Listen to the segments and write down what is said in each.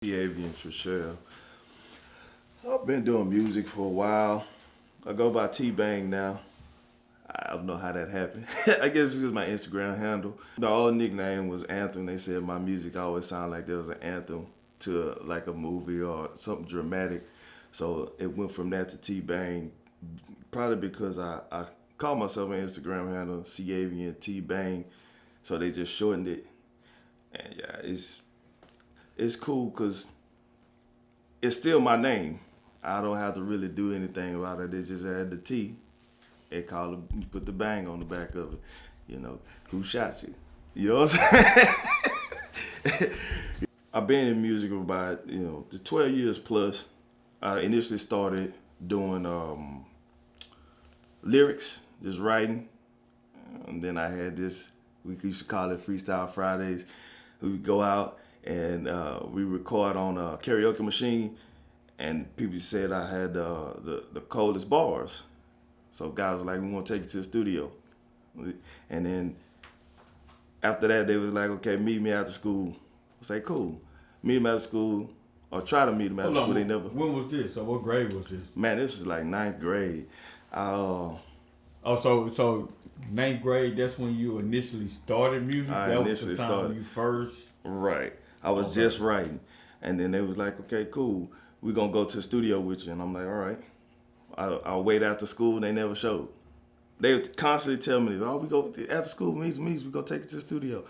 Avian Trishelle. I've been doing music for a while. I go by T-Bang now. I don't know how that happened. I guess it's just my Instagram handle. The old nickname was Anthem. They said my music always sounded like there was an anthem to like a movie or something dramatic. So it went from that to T-Bang, probably because I call myself an Instagram handle, C-Avian T-Bang. So they just shortened it. And yeah, it's cool because it's still my name. I don't have to really do anything about it. They just add the T. They call it, put the bang on the back of it. You know, who shot you? You know what I'm saying? I've been in music for about, the 12 years plus. I initially started doing lyrics, just writing. And then I had this, we used to call it Freestyle Fridays. We would go out and we record on a karaoke machine, and people said I had the coldest bars. So guys was like, we want to take you to the studio. And then after that, they was like, okay, meet me after school. I say, cool. Meet them after school, or try to meet them after school. They never. When was this? So what grade was this? Man, this was like ninth grade. So ninth grade, that's when you initially started music? That was the time when you first? Right. I was just writing. And then they was like, okay, cool. We're going to go to the studio with you. And I'm like, all right. I'll wait after school. They never showed. They would constantly tell me, oh, we go after school meetings, we're going to take it to the studio.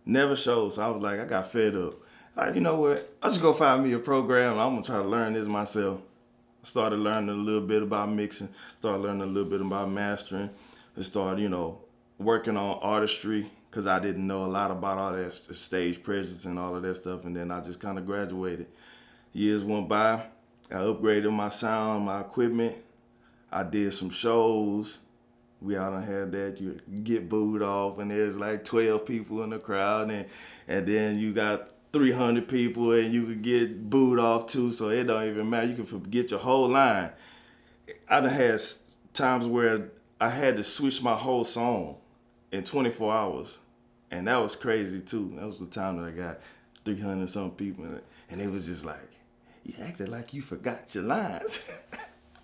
Never showed. So I was like, I got fed up. All right, you know what? I'll just go find me a program. I'm going to try to learn this myself. I started learning a little bit about mixing. Started learning a little bit about mastering. And started, working on artistry, because I didn't know a lot about all that stage presence and all of that stuff. And then I just kind of graduated. Years went by. I upgraded my sound, my equipment. I did some shows. We all done had that. You get booed off, and there's like 12 people in the crowd, and then you got 300 people, and you could get booed off too. So it don't even matter. You can forget your whole line. I done had times where I had to switch my whole song in 24 hours, and that was crazy too. That was the time that I got 300 some people, and it was just like, you acted like you forgot your lines.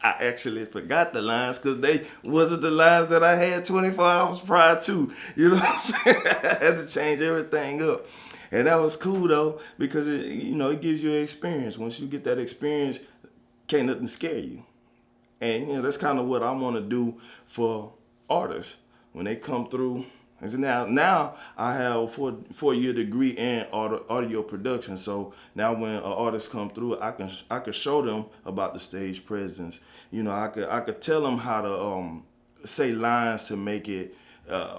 I actually forgot the lines because they wasn't the lines that I had 24 hours prior to. You know what I'm saying? I had to change everything up. And that was cool though, because it gives you an experience. Once you get that experience, can't nothing scare you. And that's kind of what I want to do for artists when they come through. And now I have a four-year degree in audio production. So now when an artist come through, I can show them about the stage presence. I could tell them how to say lines to make it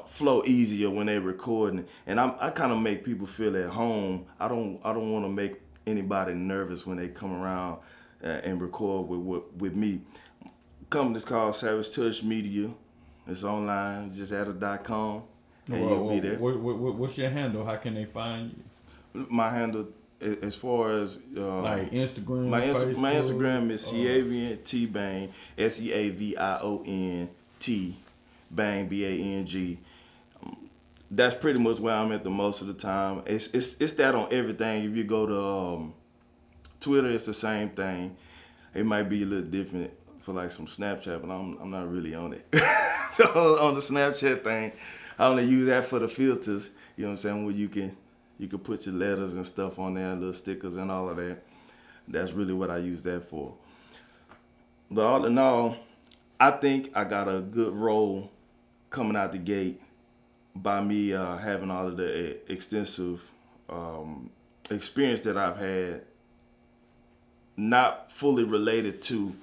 flow easier when they recording. And I kind of make people feel at home. I don't want to make anybody nervous when they come around and record with me. Company's called Savage Touch Media. It's online. Just add a .com. And you'll be there. What's your handle? How can they find you? My handle, as far as like Instagram, my Facebook, Instagram is Seavian T-Bang, SEAVION T Bang BANG. That's pretty much where I'm at the most of the time. It's that on everything. If you go to Twitter, it's the same thing. It might be a little different for like some Snapchat, but I'm not really on it. So on the Snapchat thing, I only use that for the filters, you know what I'm saying, where you can put your letters and stuff on there, little stickers and all of that. That's really what I use that for. But all in all, I think I got a good role coming out the gate by me having all of the extensive experience that I've had, not fully related to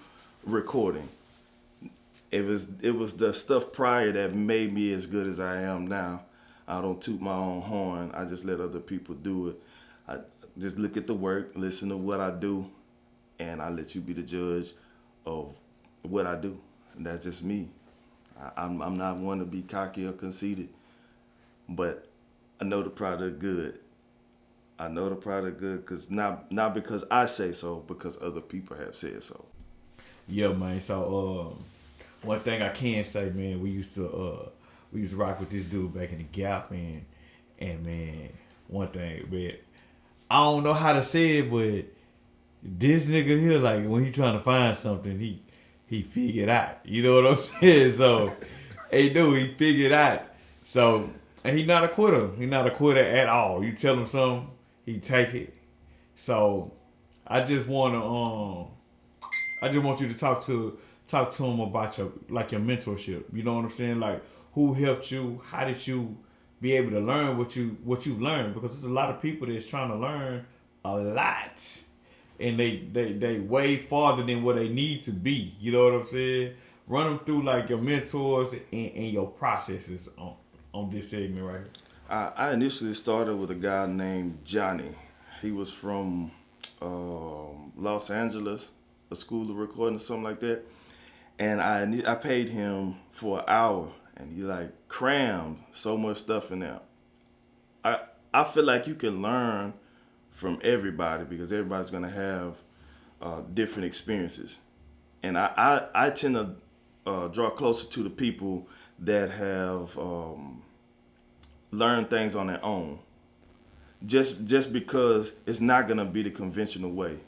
recording. It was the stuff prior that made me as good as I am now. I don't toot my own horn. I just let other people do it. I just look at the work, listen to what I do, and I let you be the judge of what I do. And that's just me. I'm not one to be cocky or conceited, but I know the product good. I know the product good because not because I say so, because other people have said so. Yeah, man. So one thing I can say, man, we used to rock with this dude back in the Gap, man. And man, one thing, man, I don't know how to say it, but this nigga here, like when he trying to find something, he figured out. You know what I'm saying? So, hey, dude, he figured out. So, and he not a quitter. He not a quitter at all. You tell him something, he take it. So, I just want you to talk to him about your mentorship. You know what I'm saying? Like who helped you? How did you be able to learn what you learned? Because there's a lot of people that's trying to learn a lot, and they way farther than what they need to be. You know what I'm saying? Run them through like your mentors and your processes on this segment right here. I initially started with a guy named Johnny. He was from Los Angeles, a school of recording or something like that. And I paid him for an hour, and he like crammed so much stuff in there. I feel like you can learn from everybody because everybody's gonna have different experiences, and I tend to draw closer to the people that have learned things on their own. Just because it's not gonna be the conventional way,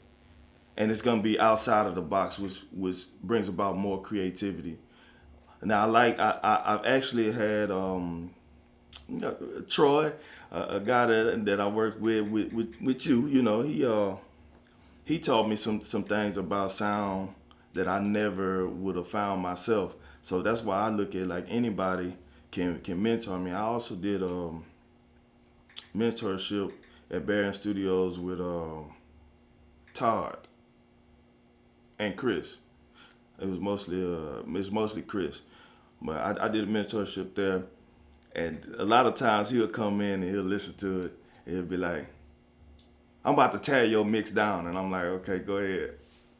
and it's gonna be outside of the box, which brings about more creativity. Now, I've actually had Troy, a guy that I worked with you. You know, he taught me some things about sound that I never would have found myself. So that's why I look at like anybody can mentor me. I also did mentorship at Barron Studios with Todd and Chris. It's mostly Chris, but I did a mentorship there, and a lot of times he'll come in and he'll listen to it. And he'll be like, "I'm about to tear your mix down," and I'm like, "Okay, go ahead,"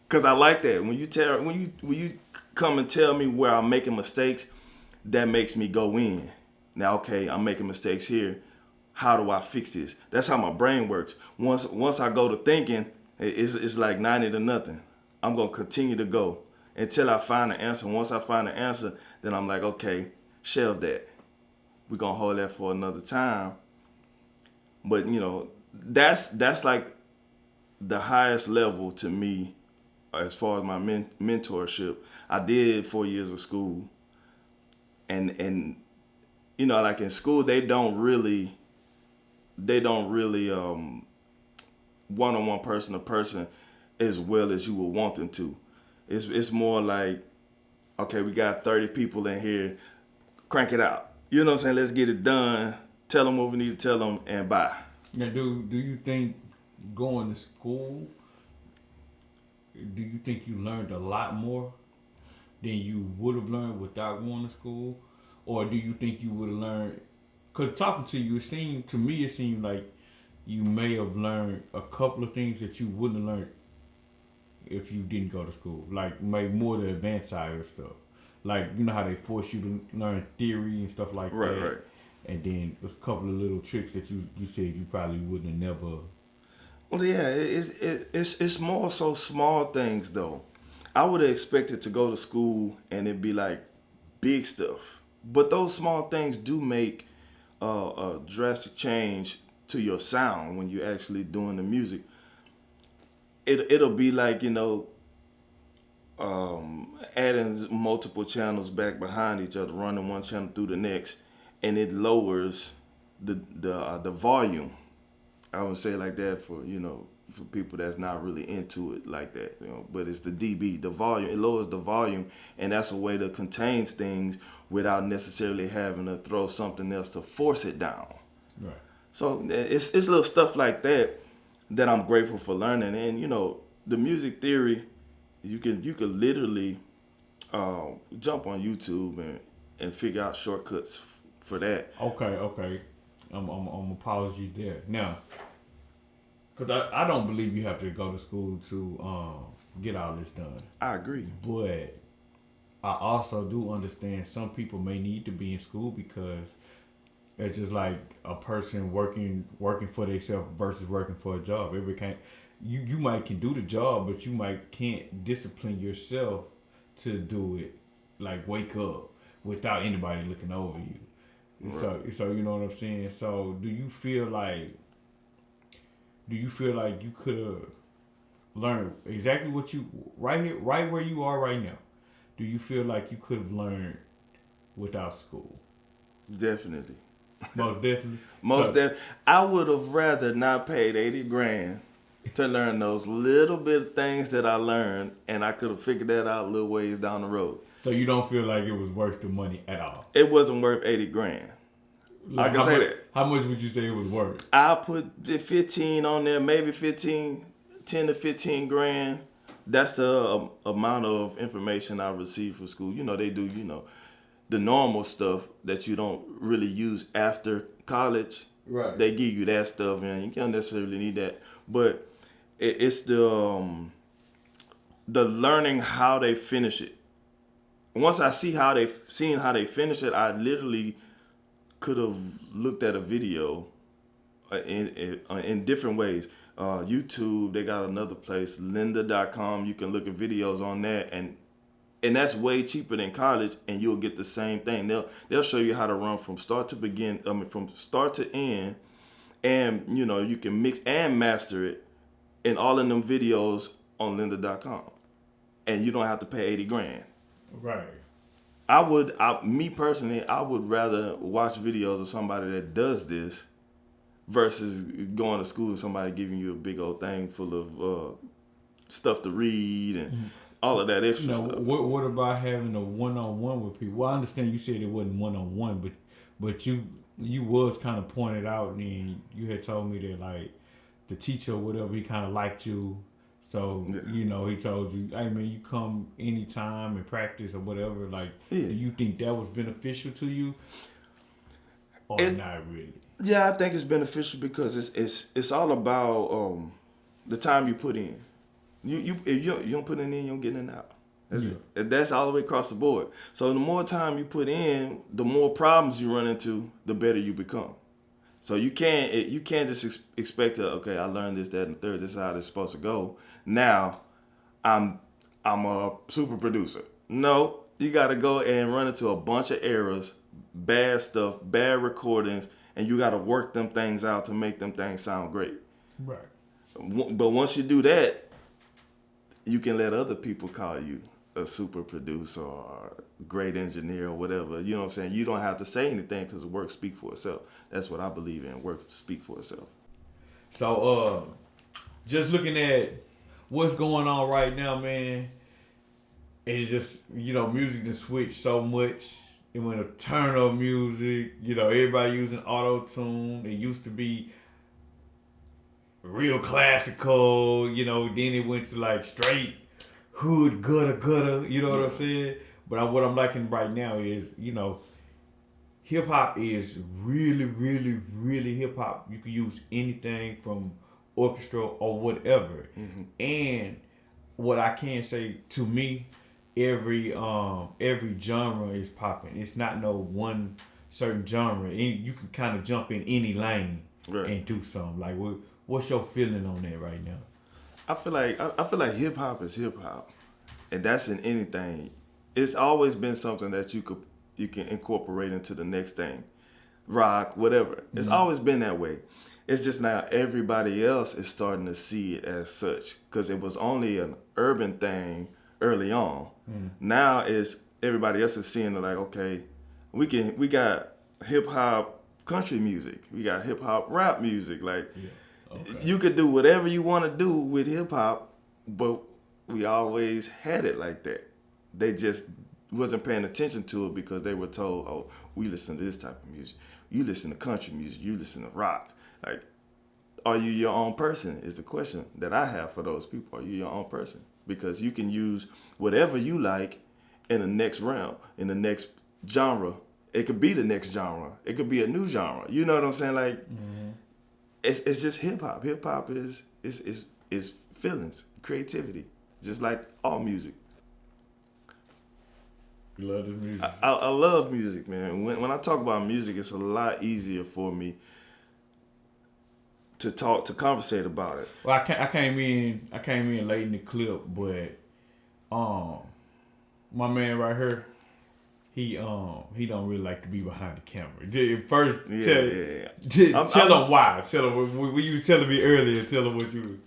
because I like that when you come and tell me where I'm making mistakes, that makes me go in. Now, okay, I'm making mistakes here. How do I fix this? That's how my brain works. Once I go to thinking, it's like 90 to nothing. I'm gonna continue to go until I find the answer. Once I find the answer, then I'm like, okay, shelve that. We're gonna hold that for another time. But you know, that's like the highest level to me as far as my mentorship. I did 4 years of school, and you know, like in school, they don't really one-on-one person to person as well as you would want them to. It's more like, okay, we got 30 people in here, crank it out. You know what I'm saying? Let's get it done. Tell them what we need to tell them and bye. Now, do you think going to school, do you think you learned a lot more than you would have learned without going to school? Or do you think you would have learned, because talking to you, it seemed like you may have learned a couple of things that you wouldn't have learned if you didn't go to school. Like maybe more the advanced side of stuff. Like, you know how they force you to learn theory and stuff like that. Right. And then there's a couple of little tricks that you said you probably wouldn't have never. Well, yeah, it's more so small things though. I would have expected to go to school and it'd be like big stuff, but those small things do make a drastic change to your sound when you're actually doing the music. It'll be like, you know, adding multiple channels back behind each other, running one channel through the next, and it lowers the volume. I would say like that for, you know, for people that's not really into it like that, you know. But it's the dB, the volume. It lowers the volume, and that's a way to contain things without necessarily having to throw something else to force it down. Right. So it's little stuff like that I'm grateful for learning. And you know, the music theory, you can literally jump on YouTube and figure out shortcuts for that. Okay. I'm gonna pause you there now, because I don't believe you have to go to school to get all this done. I agree, but I also do understand some people may need to be in school because it's just like a person working for themselves versus working for a job. You might can do the job, but you might can't discipline yourself to do it. Like wake up without anybody looking over you. Right. So you know what I'm saying. So do you feel like do you feel like you could have learned exactly what you right here, right where you are right now? Do you feel like you could have learned without school? Definitely. Most definitely. Most So, def I would have rather not paid 80 grand to learn those little bit of things that I learned, and I could have figured that out a little ways down the road. so you don't feel like it was worth the money at all? It wasn't worth 80 grand. I Like can say that. how much would you say it was worth? I put the 15 on there, maybe 15, 10 to 15 grand. That's the amount of information I received from school. They do, the normal stuff that you don't really use after college. Right. They give you that stuff, and you don't necessarily need that. But it's the learning how they finish it. Once I seen how they finish it, I literally could have looked at a video in different ways. YouTube, they got another place, lynda.com. You can look at videos on there, and that's way cheaper than college, and you'll get the same thing. They'll show you how to run from start to begin. From start to end, and you can mix and master it in all of them videos on lynda.com, and you don't have to pay 80 grand. Right. Me personally, I would rather watch videos of somebody that does this versus going to school and somebody giving you a big old thing full of stuff to read and all of that extra stuff. What about having a one-on-one with people? Well, I understand you said it wasn't one-on-one, but you was kind of pointed out, and you had told me that like the teacher or whatever, he kind of liked you. So, Yeah. he told you, hey man, you come anytime and practice or whatever. Like, Yeah. do you think that was beneficial to you, or not really? Yeah, I think it's beneficial because it's all about the time you put in. If you don't put it in, you don't get it out. That's all the way across the board. So the more time you put in, the more problems you run into, the better you become. So you can't just expect to, okay, I learned this, that, and the third. This is how it's supposed to go. Now, I'm a super producer. No, you got to go and run into a bunch of errors, bad stuff, bad recordings, and you got to work them things out to make them things sound great. Right. But once you do that, you can let other people call you a super producer or a great engineer or whatever. You know what I'm saying? You don't have to say anything because the work speaks for itself. That's what I believe in. Work speak for itself. So, just looking at what's going on right now, man, it's just, music has switched so much. It went to turn up music, everybody using auto-tune. It used to be real classical, then it went to like straight hood gutter, you know what I'm saying? But what I'm liking right now is, hip hop is really, really, really hip hop. You can use anything from orchestra or whatever. Mm-hmm. And what I can say, to me, every genre is popping. It's not no one certain genre. And you can kind of jump in any lane and do something. Like, what's your feeling on that right now? I feel like hip hop is hip hop, and that's in anything. It's always been something that you can incorporate into the next thing, rock, whatever. It's always been that way. It's just now everybody else is starting to see it as such because it was only an urban thing early on. Now is everybody else is seeing it like, okay, we got hip hop country music, we got hip hop rap music, like. Yeah. Okay. You could do whatever you want to do with hip hop, but we always had it like that. They just wasn't paying attention to it because they were told, "Oh, we listen to this type of music. You listen to country music. You listen to rock." Like, are you your own person? Is the question that I have for those people. Are you your own person? Because you can use whatever you like in the next round, in the next genre. It could be the next genre. It could be a new genre. You know what I'm saying? Like. Mm-hmm. It's just hip hop. Hip hop is feelings, creativity, just like all music. You love this music? I love music, man. When I talk about music, it's a lot easier for me to conversate about it. Well, I came in late in the clip, but my man right here, he don't really like to be behind the camera. First, Yeah. tell him why. Tell him when you were telling me earlier. Tell him what you.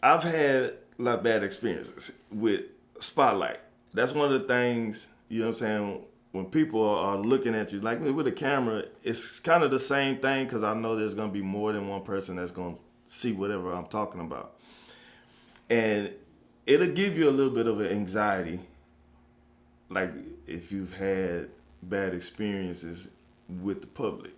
I've had a lot of bad experiences with spotlight. That's one of the things, you know what I'm saying, when people are looking at you, like with a camera, it's kind of the same thing because I know there's going to be more than one person that's going to see whatever I'm talking about. And it'll give you a little bit of an anxiety, like if you've had bad experiences with the public.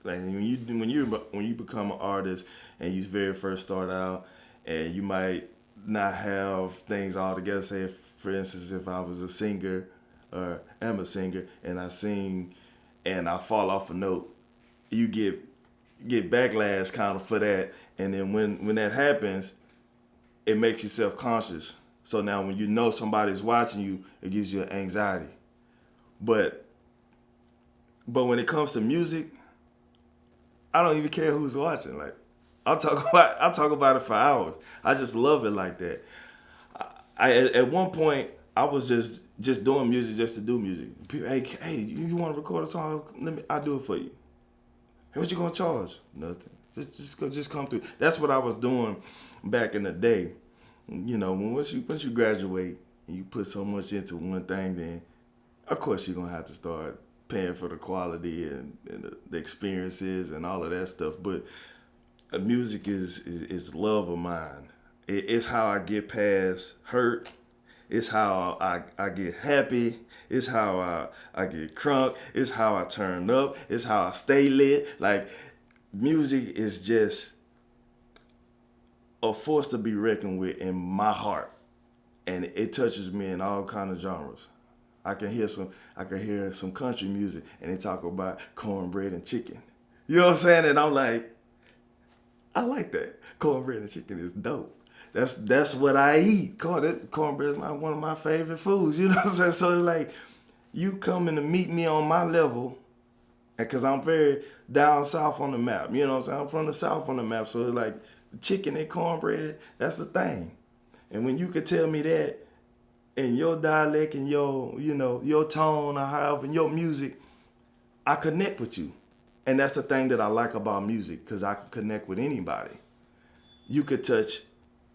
Like when you become an artist and you very first start out, and you might not have things all together. Say, for instance, if I was a singer or am a singer and I sing and I fall off a note, you get backlash kind of for that. And then when that happens, it makes you self conscious. So now when you know somebody's watching you, it gives you anxiety. But when it comes to music, I don't even care who's watching. Like I'll talk about it for hours. I just love it like that. I at one point I was just doing music just to do music. People, hey, you want to record a song? I'll do it for you. Hey, what you gonna charge? Nothing. Just come through. That's what I was doing back in the day. You know, once you graduate and you put so much into one thing, then of course you're gonna have to start paying for the quality and the experiences and all of that stuff. But music is love of mine. It's how I get past hurt. It's how I get happy. It's how I get crunk. It's how I turn up. It's how I stay lit. Like music is just a force to be reckoned with in my heart, and it touches me in all kind of genres. I can hear some country music and they talk about cornbread and chicken. You know what I'm saying? And I'm like, I like that. Cornbread and chicken is dope. That's what I eat. Cornbread is one of my favorite foods. You know what I'm saying? So like, you coming to meet me on my level, because I'm very down south on the map. You know what I'm saying? I'm from the south on the map. So it's like chicken and cornbread, that's the thing. And when you could tell me that in your dialect and your tone or however, in your music, I connect with you. And that's the thing that I like about music, because I can connect with anybody. You could touch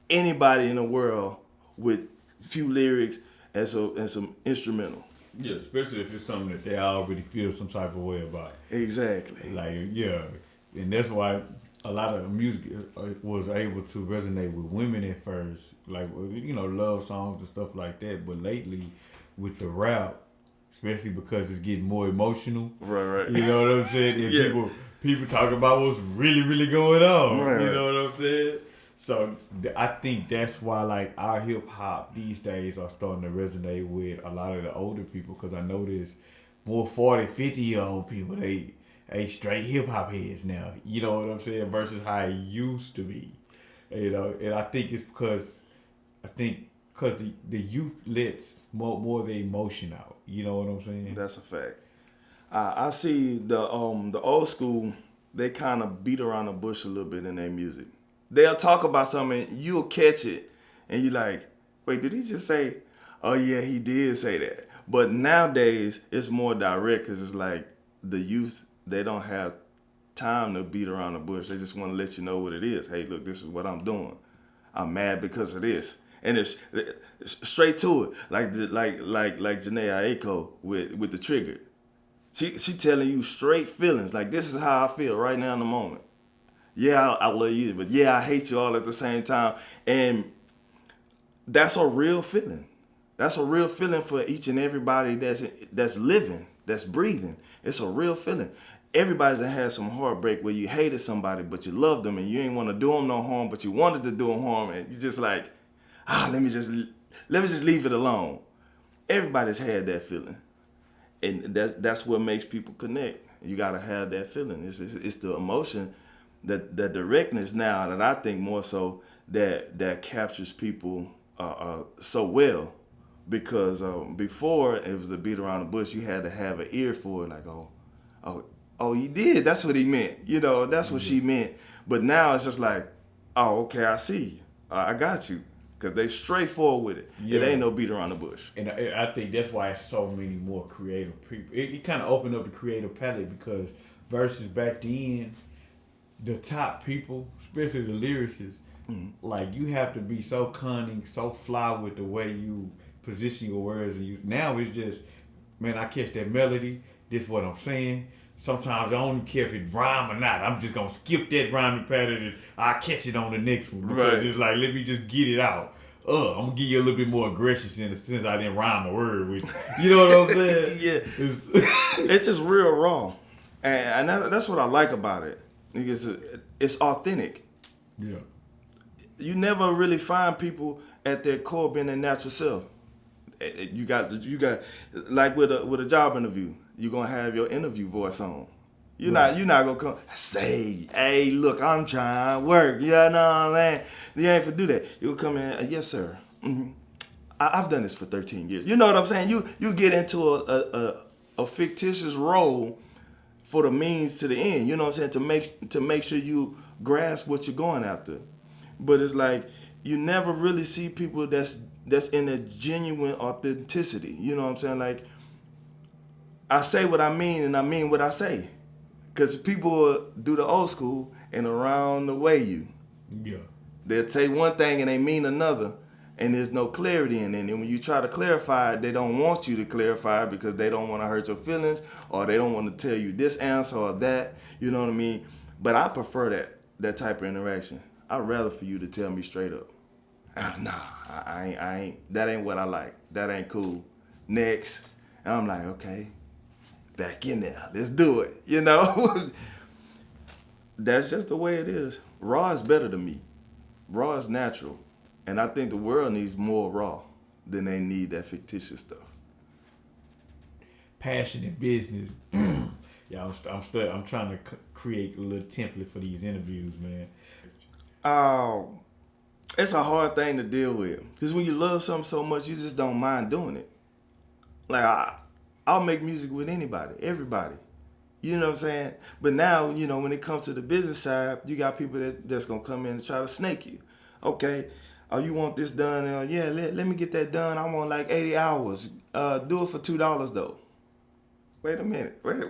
anybody in the world with few lyrics and some instrumental. Yeah, especially if it's something that they already feel some type of way about. Exactly. Like, yeah. And that's why a lot of music was able to resonate with women at first. Like, love songs and stuff like that. But lately, with the rap, especially because it's getting more emotional. Right. You know what I'm saying? And Yeah. people talk about what's really, really going on. Right. You know what I'm saying? So I think that's why like our hip hop these days are starting to resonate with a lot of the older people, because I notice more 40, 50-year-old people, they straight hip hop heads now. You know what I'm saying? Versus how it used to be. And I think it's because the youth lets more of the emotion out. You know what I'm saying? That's a fact. I see the old school, they kind of beat around the bush a little bit in their music. They'll talk about something, you'll catch it, and you're like, wait, did he just say, oh yeah, he did say that. But nowadays, it's more direct, because it's like the youth, they don't have time to beat around the bush. They just want to let you know what it is. Hey, look, this is what I'm doing. I'm mad because of this. And it's straight to it, like Janae Aiko with the trigger. She telling you straight feelings, like this is how I feel right now in the moment. Yeah, I love you, but yeah, I hate you all at the same time. And that's a real feeling. That's a real feeling for each and everybody that's living, that's breathing. It's a real feeling. Everybody's had some heartbreak where you hated somebody, but you loved them, and you ain't want to do them no harm, but you wanted to do them harm, and you just like, let me just leave it alone. Everybody's had that feeling, and that's what makes people connect. You gotta have that feeling. It's the emotion, that directness now that I think more so that captures people so well, because before it was the beat around the bush. You had to have an ear for it, like oh he did. That's what he meant. That's what she meant. But now it's just like, oh okay, I see you. I got you. because they straightforward with it. Yeah. It ain't no beat around the bush. And I think that's why it's so many more creative people. It kind of opened up the creative palette because versus back then, the top people, especially the lyricists, like you have to be so cunning, so fly with the way you position your words. And now it's just, man, I catch that melody. This is what I'm saying. Sometimes I don't care if it rhyme or not. I'm just gonna skip that rhyming pattern and I'll catch it on the next one because Right. it's like let me just get it out. I'm gonna give you a little bit more aggression since I didn't rhyme a word with you. You know what I'm saying? Yeah. It's- It's just real raw, and that's what I like about it. It's authentic. yeah. You never really find people at their core being their natural self. You got like with a job interview, you're gonna have your interview voice on. You're not gonna come say, hey, look, I'm trying to work. You know what I'm saying? You ain't for do that. You'll come in, yes, sir. I've done this for 13 years. You know what I'm saying? You get into a fictitious role for the means to the end. You know what I'm saying? To make sure you grasp what you're going after. But it's like you never really see people that's in a genuine authenticity. You know what I'm saying? Like I say what I mean and I mean what I say. Cause people do the old school and around the way you. Yeah. They'll say one thing and they mean another, and there's no clarity in it. And when you try to clarify it, they don't want you to clarify it because they don't want to hurt your feelings or they don't want to tell you this answer or that. You know what I mean? But I prefer that type of interaction. I'd rather for you to tell me straight up, nah, I ain't. That ain't what I like. That ain't cool. Next, and I'm like, okay, back in there. Let's do it. You know. That's just the way it is. Raw is better to me. Raw is natural. And I think the world needs more raw than they need that fictitious stuff. Passion in business. Yeah, I'm trying to create a little template for these interviews, man. It's a hard thing to deal with. Because when you love something so much, you just don't mind doing it. Like, I'll make music with anybody, everybody. You know what I'm saying? But now, you know, when it comes to the business side, you got people that's going to come in and try to snake you. Okay, oh, you want this done? Yeah, let me get that done. I want like 80 hours. Do it for $2 though. Wait a minute. Wait.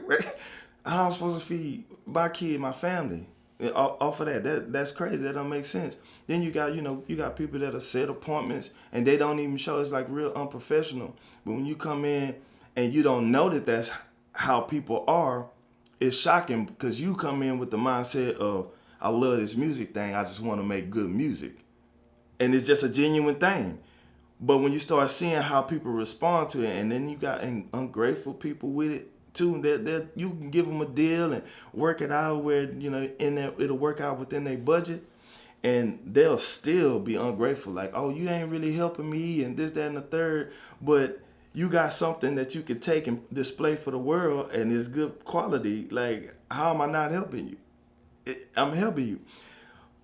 How am I supposed to feed my kid, my family? Off of that's crazy. That don't make sense. Then you got people that are set appointments and they don't even show. It's like real unprofessional. But when you come in and you don't know that that's how people are, it's shocking because you come in with the mindset of, I love this music thing. I just want to make good music. And it's just a genuine thing. But when you start seeing how people respond to it, and then you got ungrateful people with it too, that you can give them a deal and work it out where, you know, it'll work out within their budget, and they'll still be ungrateful. Like, oh, you ain't really helping me, and this, that, and the third. But you got something that you could take and display for the world, and it's good quality. Like, how am I not helping you? I'm helping you.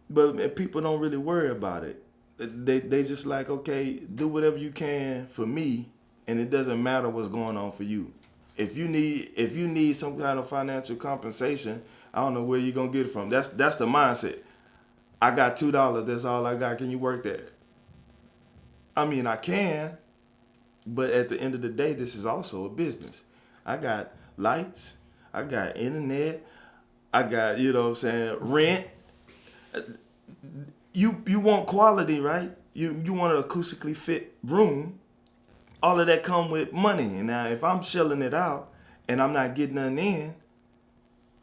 But people don't really worry about it. They just like, okay, do whatever you can for me, and it doesn't matter what's going on for you. If you need some kind of financial compensation, I don't know where you're gonna get it from. That's the mindset. I got $2. That's all I got. Can you work that? I mean, I can, but at the end of the day, this is also a business. I got lights. I got internet. I got, you know what I'm saying, rent. You want quality, right? You want an acoustically fit room. All of that come with money. And now if I'm shelling it out and I'm not getting nothing in,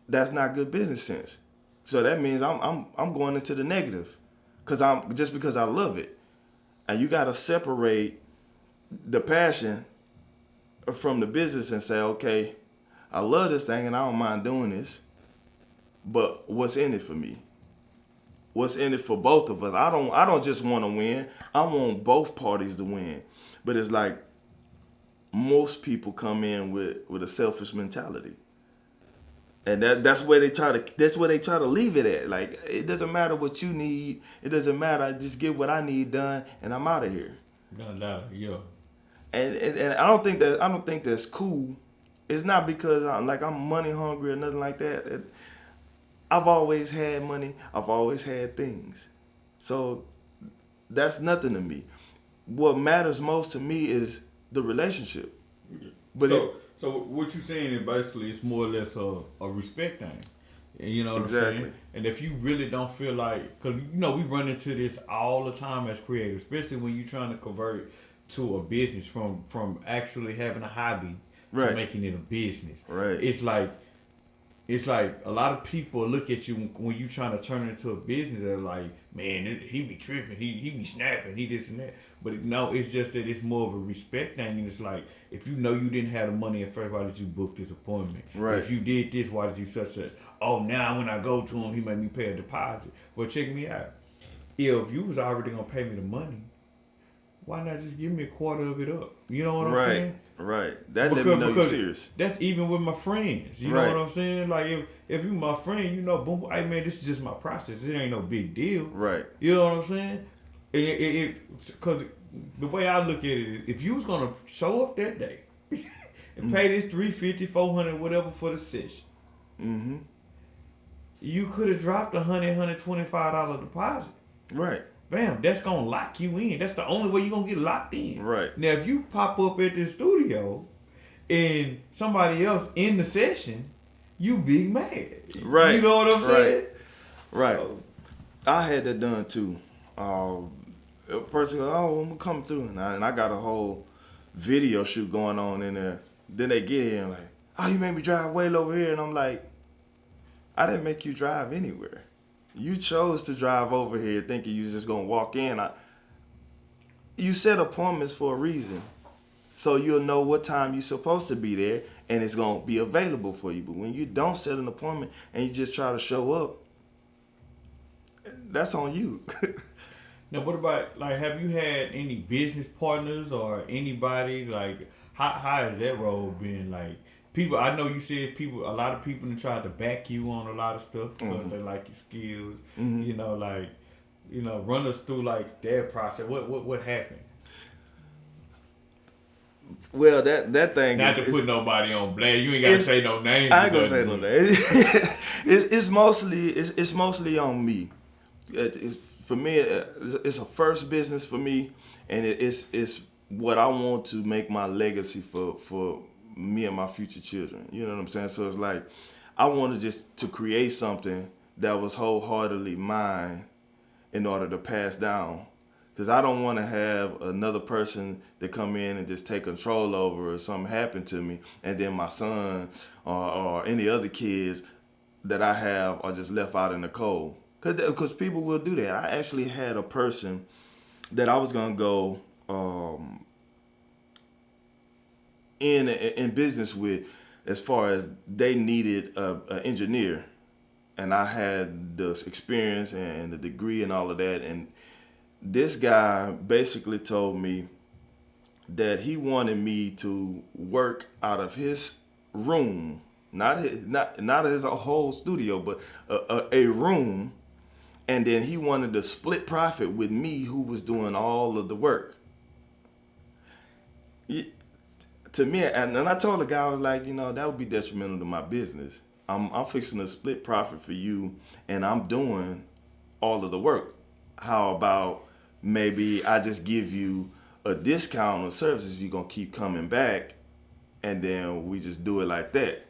that's not good business sense. So that means I'm going into the negative because I love it. And you got to separate the passion from the business and say, okay, I love this thing and I don't mind doing this, but what's in it for me? What's in it for both of us? I don't just want to win. I want both parties to win. But it's like most people come in with a selfish mentality. And that's where they try to leave it at. Like, it doesn't matter what you need. It doesn't matter. I just get what I need done and I'm out of here. Yeah. And I don't think that's cool. It's not because I'm money hungry or nothing like that. I've always had money. I've always had things. So that's nothing to me. What matters most to me is the relationship. But So what you saying is basically it's more or less a respect thing. And you know what I'm exactly, saying? And if you really don't feel like, because you know we run into this all the time as creators, especially when you're trying to convert to a business from actually having a hobby to right, making it a business. right, It's like a lot of people look at you when you trying to turn it into a business. They're like, man, he be tripping, he be snapping, he this and that. But no, it's just that it's more of a respect thing. And it's like, if you know you didn't have the money at first, why did you book this appointment? right, If you did this, why did you such a? Oh, now when I go to him, he made me pay a deposit. Well, check me out. If you was already gonna pay me the money, why not just give me a quarter of it up? You know what I'm right, saying? right. That let me know you're serious. That's even with my friends. You Right. know what I'm saying? Like if you my friend, you know, boom, hey man, this is just my process. It ain't no big deal. Right, You know what I'm saying? Because the way I look at it is, if you was gonna show up that day and pay this 350, 400, whatever for the session, mm-hmm, you could have dropped $125 deposit. right, Bam, that's gonna lock you in. That's the only way you're gonna get locked in. right, Now, if you pop up at the studio and somebody else in the session, you big mad. right. You know what I'm saying? Right. So, I had that done too. A person goes, "Oh, I'm gonna come through," and I got a whole video shoot going on in there. Then they get here and like, "Oh, you made me drive way over here," and I'm like, "I didn't make you drive anywhere. You chose to drive over here thinking you was just gonna walk in. You set appointments for a reason, so you'll know what time you're supposed to be there, and it's gonna be available for you. But when you don't set an appointment and you just try to show up, that's on you." now, what about, like, have you had any business partners or anybody, like, how has that role been? Like, people, I know you said a lot of people that tried to back you on a lot of stuff because they like your skills. Mhm. You know, like, run us through, like, their process. What happened? Well, that thing Not is, to put nobody on blast. You ain't got to say no names. I ain't gonna or say no nothing, name. It's mostly on me. For me, it's a first business for me, and it's what I want to make my legacy for me and my future children. You know what I'm saying? So it's like I wanted just to create something that was wholeheartedly mine in order to pass down. Because I don't want to have another person to come in and just take control over or something happen to me, and then my son or any other kids that I have are just left out in the cold. Because people will do that. I actually had a person that I was going to go in business with as far as they needed an engineer. And I had the experience and the degree and all of that. And this guy basically told me that he wanted me to work out of his room, not his whole studio, but a room, and then he wanted to split profit with me, who was doing all of the work. To me, and I told the guy, I was like, that would be detrimental to my business. I'm fixing to split profit for you, and I'm doing all of the work. How about maybe I just give you a discount on services, you're gonna keep coming back, and then we just do it like that.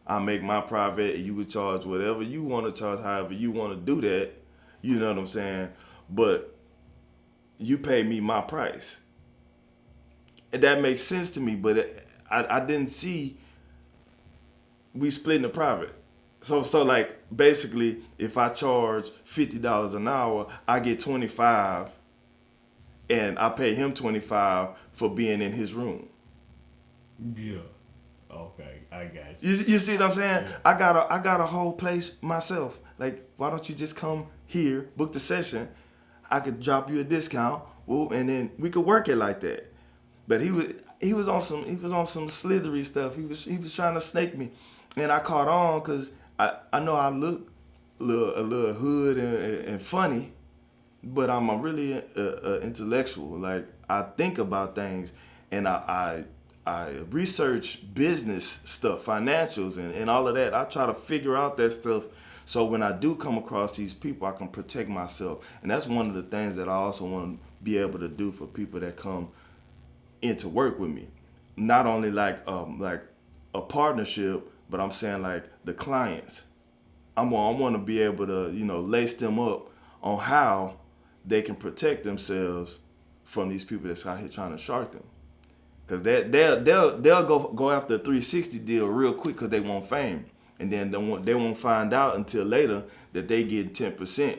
I make my private, and you would charge whatever you want to charge, however you want to do that. You know what I'm saying? But you pay me my price. And that makes sense to me, but I didn't see we splitting the profit. So like basically, if I charge $50 an hour, I get 25, and I pay him 25 for being in his room. Yeah. Okay, I got You see what I'm saying? Yeah. I got a whole place myself. Like, why don't you just come here, book the session? I could drop you a discount, and then we could work it like that. But he was on some slithery stuff. He was trying to snake me, and I caught on because I know I look a little hood and funny, but I'm a really intellectual. Like, I think about things, and I research business stuff, financials, and all of that. I try to figure out that stuff So when I do come across these people, I can protect myself. And that's one of the things that I also want to be able to do for people that come in to work with me. Not only like a partnership, but I'm saying like the clients. I want to be able to, lace them up on how they can protect themselves from these people that's out here trying to shark them. Cause they'll go after a 360 deal real quick because they want fame, and then they won't find out until later that they get 10%.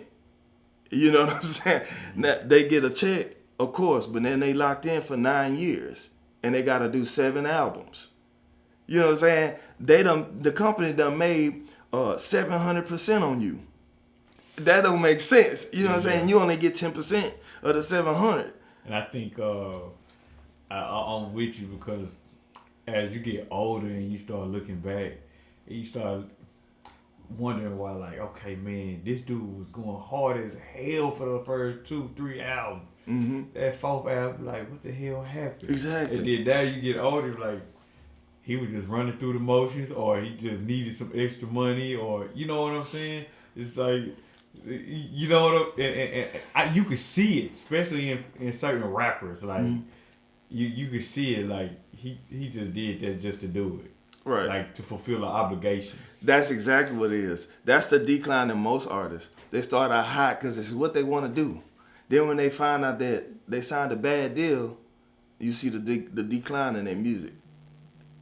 You know what I'm saying? Now, they get a check, of course, but then they locked in for 9 years, and they got to do 7 albums. You know what I'm saying? The company done made 700% on you. That don't make sense. You know what I'm saying? You only get 10% of the 700. And I think I'm with you because as you get older and you start looking back, and you start wondering why, like, okay, man, this dude was going hard as hell for the first 2-3 albums. Mm-hmm. That fourth album, like, what the hell happened? Exactly. And then now you get older, like, he was just running through the motions, or he just needed some extra money, or you know what I'm saying? It's like, you know what you could see it, especially in certain rappers. Like, you could see it, like, he just did that just to do it. Right. Like, to fulfill an obligation. That's exactly what it is. That's the decline in most artists. They start out hot because it's what they want to do. Then when they find out that they signed a bad deal, you see the decline in their music.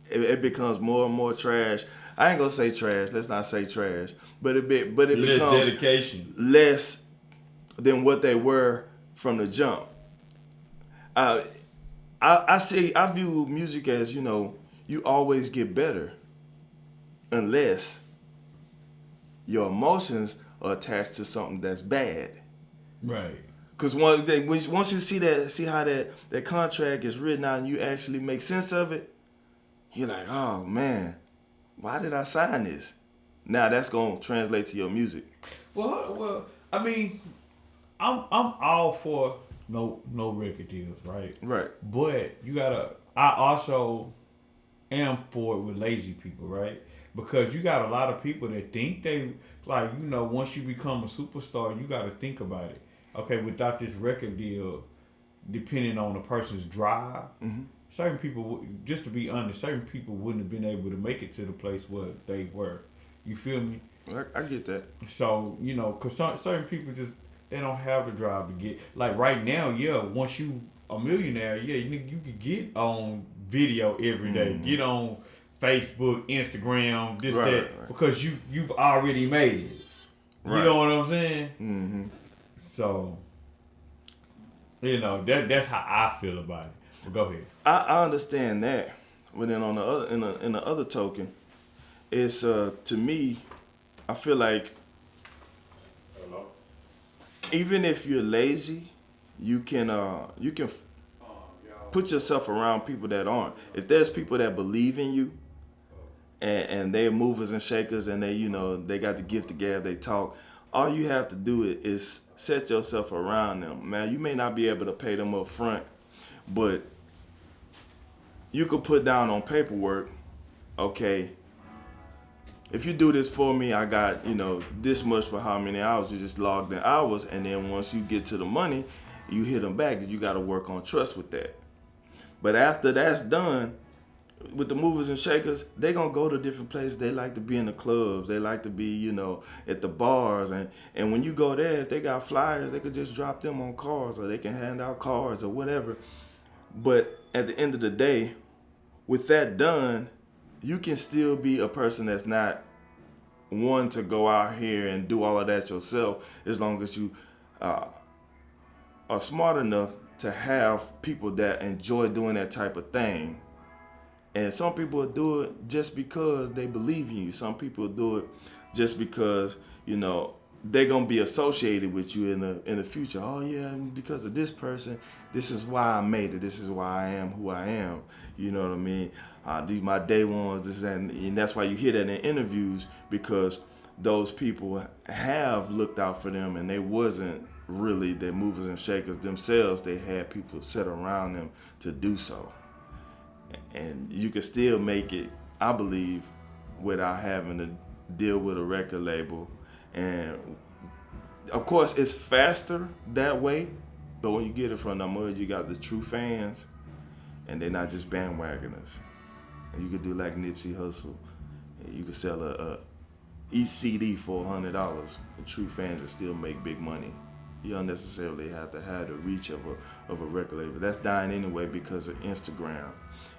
It becomes more and more trash. I ain't gonna say trash. Let's not say trash. But it Less becomes dedication. less than what they were from the jump. I view music as, you always get better unless your emotions are attached to something that's bad. Right. Because once you see how that contract is written out and you actually make sense of it, you're like, oh man, why did I sign this? Now that's gonna translate to your music. Well, I mean, I'm all for no record deals, right? Right. But I also am for it with lazy people, right? Because you got a lot of people that think they, like, once you become a superstar, you got to think about it. Okay, without this record deal, depending on the person's drive, certain people, just to be honest, certain people wouldn't have been able to make it to the place where they were. You feel me? I get that. So, because certain people just, they don't have the drive to get, like right now, once you a millionaire, you can get on video every day, get on Facebook, Instagram, this, that, because you've already made it. Right. You know what I'm saying? Mm-hmm. So, that's how I feel about it. But go ahead. I understand that, but then on the other, in the other token, it's to me, I feel like even if you're lazy, you can put yourself around people that aren't. If there's people that believe in you, and they're movers and shakers, and they got the gift of gab, they talk. All you have to do is set yourself around them. Man, you may not be able to pay them up front, but you could put down on paperwork, okay, if you do this for me, I got, this much for how many hours. You just log the hours, and then once you get to the money, you hit them back. You got to work on trust with that. But after that's done, with the movers and shakers, they gonna go to different places. They like to be in the clubs. They like to be, at the bars. And when you go there, if they got flyers, they could just drop them on cars, or they can hand out cards or whatever. But at the end of the day, with that done, you can still be a person that's not one to go out here and do all of that yourself, as long as you are smart enough to have people that enjoy doing that type of thing. And some people do it just because they believe in you. Some people do it just because, they're going to be associated with you in the future. Oh, yeah, because of this person, this is why I made it. This is why I am who I am. You know what I mean? These my day ones, this and that's why you hear that in interviews, because those people have looked out for them, and they wasn't really their movers and shakers themselves. They had people set around them to do so. And you can still make it, I believe, without having to deal with a record label And of course, it's faster that way, but when you get it from the mud, you got the true fans, and they're not just bandwagoners. And you could do like Nipsey Hussle, and you could sell each CD for $100. The true fans will still make big money. You don't necessarily have to have the reach of a record label. That's dying anyway because of Instagram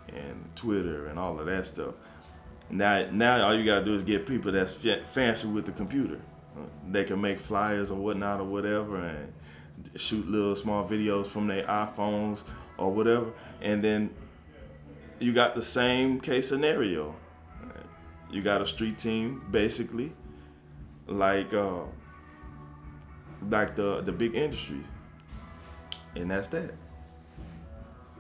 and Twitter and all of that stuff. Now all you gotta do is get people that's fancy with the computer. They can make flyers or whatnot or whatever, and shoot little small videos from their iPhones or whatever, and then you got the same case scenario. You got a street team basically, like the big industry, and that's that.